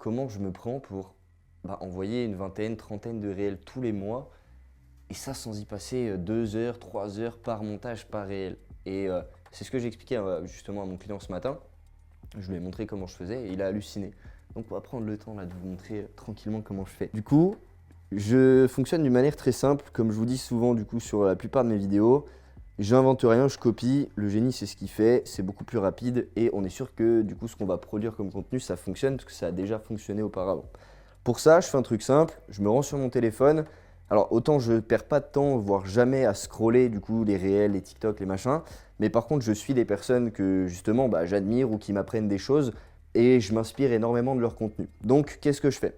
comment je me prends pour envoyer une vingtaine, trentaine de réels tous les mois et ça sans y passer 2 heures, 3 heures par montage, par réel. Et c'est ce que j'ai expliqué justement à mon client ce matin. Je lui ai montré comment je faisais et il a halluciné. Donc on va prendre le temps là, de vous montrer tranquillement comment je fais. Du coup, je fonctionne d'une manière très simple, comme je vous dis souvent du coup sur la plupart de mes vidéos. J'invente rien, je copie, le génie c'est ce qu'il fait, c'est beaucoup plus rapide et on est sûr que du coup ce qu'on va produire comme contenu ça fonctionne parce que ça a déjà fonctionné auparavant. Pour ça, je fais un truc simple, je me rends sur mon téléphone. Alors autant je perds pas de temps, voire jamais à scroller du coup les réels, les TikTok, les machins, mais par contre je suis des personnes que justement j'admire ou qui m'apprennent des choses et je m'inspire énormément de leur contenu. Donc qu'est-ce que je fais?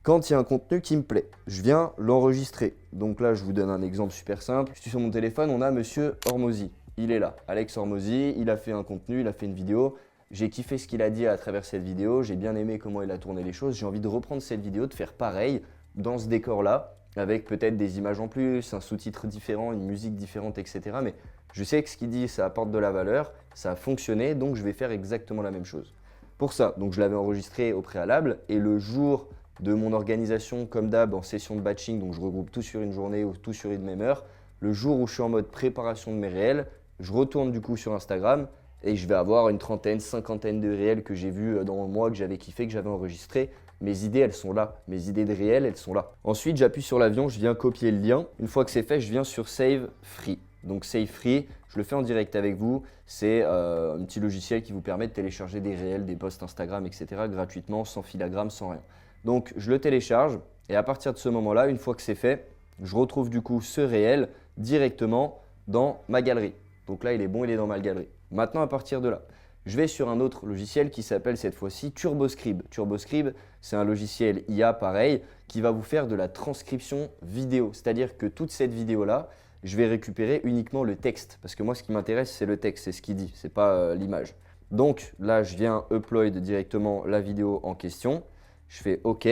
Quand il y a un contenu qui me plaît, je viens l'enregistrer. Donc là, je vous donne un exemple super simple. Je suis sur mon téléphone, on a Monsieur Hormozy. Il est là, Alex Hormozy, il a fait un contenu, il a fait une vidéo. J'ai kiffé ce qu'il a dit à travers cette vidéo, j'ai bien aimé comment il a tourné les choses. J'ai envie de reprendre cette vidéo, de faire pareil dans ce décor-là, avec peut-être des images en plus, un sous-titre différent, une musique différente, etc. Mais je sais que ce qu'il dit, ça apporte de la valeur, ça a fonctionné, donc je vais faire exactement la même chose. Pour ça, donc je l'avais enregistré au préalable et le jour de mon organisation, comme d'hab, en session de batching, donc je regroupe tout sur une journée ou tout sur une même heure. Le jour où je suis en mode préparation de mes réels, je retourne du coup sur Instagram et je vais avoir une trentaine, cinquantaine de réels que j'ai vus dans le mois, que j'avais kiffé, que j'avais enregistré. Mes idées, elles sont là. Mes idées de réels, elles sont là. Ensuite, j'appuie sur l'avion, je viens copier le lien. Une fois que c'est fait, je viens sur Save Free. Donc Save Free, je le fais en direct avec vous. C'est un petit logiciel qui vous permet de télécharger des réels, des posts Instagram, etc. gratuitement, sans filagramme, sans rien. Donc je le télécharge et à partir de ce moment-là, une fois que c'est fait, je retrouve du coup ce réel directement dans ma galerie. Donc là, il est bon, il est dans ma galerie. Maintenant, à partir de là, je vais sur un autre logiciel qui s'appelle cette fois-ci TurboScribe. TurboScribe, c'est un logiciel IA pareil qui va vous faire de la transcription vidéo. C'est-à-dire que toute cette vidéo-là, je vais récupérer uniquement le texte. Parce que moi, ce qui m'intéresse, c'est le texte, c'est ce qu'il dit, ce n'est pas l'image. Donc là, je viens upload directement la vidéo en question. Je fais OK,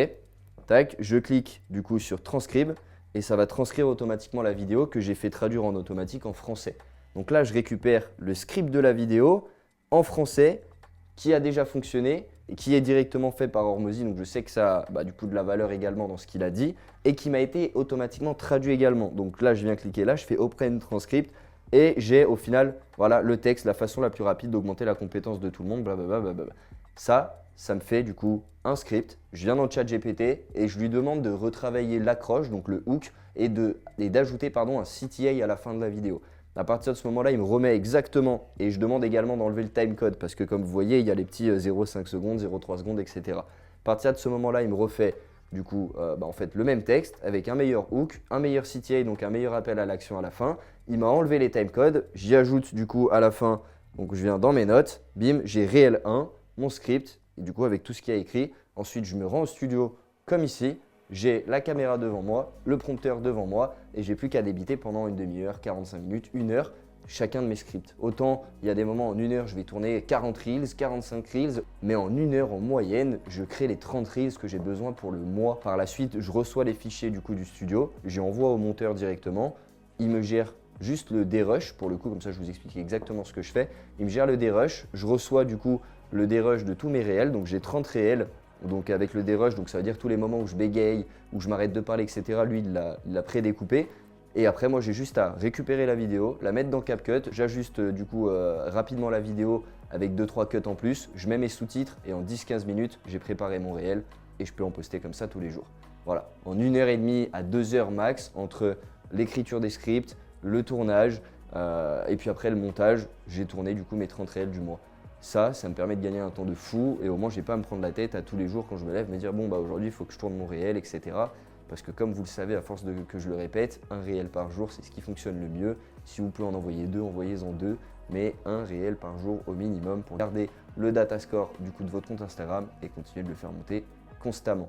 tac, je clique du coup sur transcribe et ça va transcrire automatiquement la vidéo que j'ai fait traduire en automatique en français. Donc là, je récupère le script de la vidéo en français qui a déjà fonctionné et qui est directement fait par Hormozy. Donc je sais que ça a du coup de la valeur également dans ce qu'il a dit et qui m'a été automatiquement traduit également. Donc là, je viens cliquer là, je fais Open Transcript et j'ai au final voilà, le texte, la façon la plus rapide d'augmenter la compétence de tout le monde, blablabla. Ça me fait du coup un script. Je viens dans ChatGPT et je lui demande de retravailler l'accroche, donc le hook, et d'ajouter un CTA à la fin de la vidéo. À partir de ce moment-là, il me remet exactement et je demande également d'enlever le timecode parce que comme vous voyez, il y a les petits 0,5 secondes, 0,3 secondes, etc. À partir de ce moment-là, il me refait du coup en fait, le même texte avec un meilleur hook, un meilleur CTA, donc un meilleur appel à l'action à la fin. Il m'a enlevé les timecodes, j'y ajoute du coup à la fin, donc je viens dans mes notes, bim, j'ai réel 1, mon script, et du coup avec tout ce qu'il y a écrit. Ensuite, je me rends au studio comme ici. J'ai la caméra devant moi, le prompteur devant moi et j'ai plus qu'à débiter pendant une demi-heure, 45 minutes, 1 heure chacun de mes scripts. Autant il y a des moments en 1 heure je vais tourner 40 reels, 45 reels, mais en 1 heure en moyenne je crée les 30 reels que j'ai besoin pour le mois. Par la suite je reçois les fichiers du coup du studio, j'y envoie au monteur directement, il me gère juste le dérush pour le coup, comme ça je vous explique exactement ce que je fais. Il me gère le dérush, je reçois du coup le dérush de tous mes réels, donc j'ai 30 réels. Donc avec le dérush, donc ça veut dire tous les moments où je bégaye, où je m'arrête de parler, etc. Lui, il l'a pré-découpé. Et après, moi, j'ai juste à récupérer la vidéo, la mettre dans CapCut. J'ajuste du coup rapidement la vidéo avec 2-3 cuts en plus. Je mets mes sous-titres et en 10-15 minutes, j'ai préparé mon réel et je peux en poster comme ça tous les jours. Voilà, en 1 heure et demie à 2 heures max entre l'écriture des scripts, le tournage et puis après le montage, j'ai tourné du coup mes 30 réels du mois. Ça me permet de gagner un temps de fou et au moins, je n'ai pas à me prendre la tête à tous les jours quand je me lève, me dire bon, aujourd'hui, il faut que je tourne mon réel, etc. Parce que comme vous le savez, à force que je le répète, un réel par jour, c'est ce qui fonctionne le mieux. Si vous pouvez en envoyer 2, envoyez-en 2, mais un réel par jour au minimum pour garder le data score du coup de votre compte Instagram et continuer de le faire monter constamment.